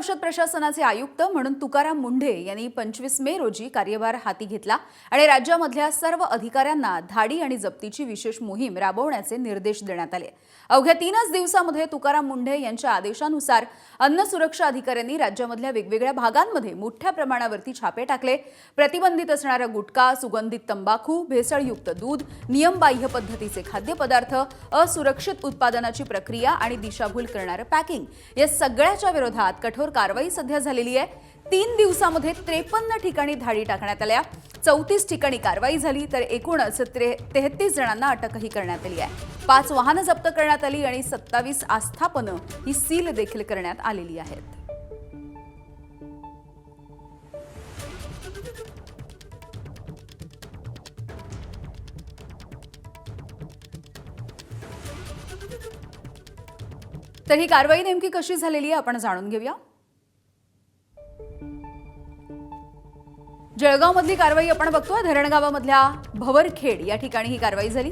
औषध प्रशासनाचे आयुक्त म्हणून तुकाराम मुंढे यांनी 25 मे रोजी कार्यभार हाती घेतला आणि राज्यामधल्या सर्व अधिकाऱ्यांना धाडी आणि जप्तीची विशेष मोहीम राबवण्याचे निर्देश देण्यात आले। अवघ्या 3च दिवसांमध्ये तुकाराम मुंढे यांच्या आदेशानुसार अन्न सुरक्षा अधिकाऱ्यांनी राज्यामधल्या वेगवेगळ्या भागांमध्ये मोठ्या प्रमाणावरती छापे टाकले। प्रतिबंधित असणारा गुटखा, सुगंधित तंबाखू, भेसळयुक्त दूध, नियमबाह्य पद्धतीचे खाद्यपदार्थ, असुरक्षित उत्पादनाची प्रक्रिया आणि दिशाभूल करणारे पॅकिंग या सगळ्याच्या विरोधात कठोर कारवाई सध्या झालेली आहे। 3 दिवसांमध्ये 53 ठिकाणी धाडी टाकण्यात आल्या, 34 ठिकाणी कारवाई झाली, तर एकूणच 33 जणांना अटकही करण्यात आली आहे। 5 वाहनं जप्त करण्यात आली आणि 27 आस्थापनं ही सील देखील करण्यात आलेली आहेत। तर ही कारवाई नेमकी कशी झालेली आहे आपण जाणून घेऊया। जळगावमधली कारवाई आपण बघतोय। धरणगावामधल्या भवरखेड या ठिकाणी ही कारवाई झाली।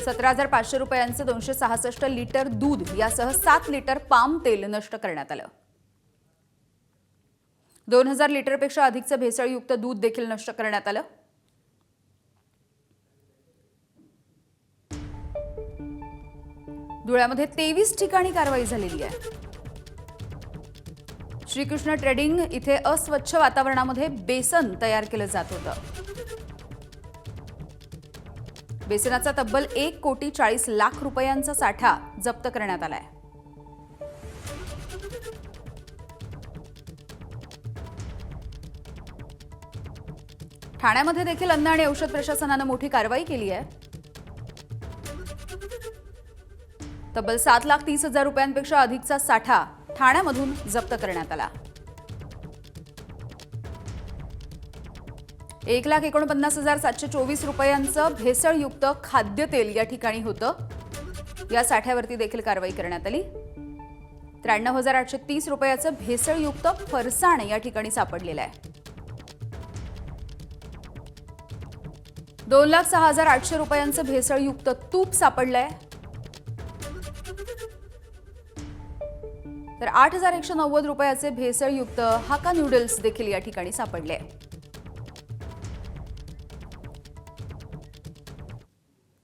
17,500 रुपयांचे 266 लिटर दूध यासह 7 लिटर पाम तेल नष्ट करण्यात आलं। 2000 लिटरपेक्षा अधिकचं भेसळयुक्त दूध देखील नष्ट करण्यात आलं। धुळ्यामध्ये 23 ठिकाणी कारवाई झालेली आहे। श्रीकृष्ण ट्रेडिंग इथे अस्वच्छ वातावरणामध्ये बेसन तयार केलं जात होतं। बेसनाचा तब्बल 1,40,00,000 रुपयांचा साठा जप्त करण्यात आलाय। ठाण्यामध्ये देखील अन्न आणि औषध प्रशासनानं मोठी कारवाई केली आहे। तब्बल 7,30,000 रुपयांपेक्षा अधिकचा साठा ठाण्यामधून जप्त करण्यात आला। 1,49,724 रुपयांचं भेसळयुक्त खाद्यतेल या ठिकाणी होतं। या साठ्यावरती देखील कारवाई करण्यात आली। 93,830 रुपयाचं भेसळयुक्त फरसाण या ठिकाणी सापडलेलं आहे। 2,06,800 रुपयांचं भेसळयुक्त तूप सापडलंय। तर 8,190 रुपयाचे भेसळयुक्त हाका नूडल्स देखील या ठिकाणी सापडले।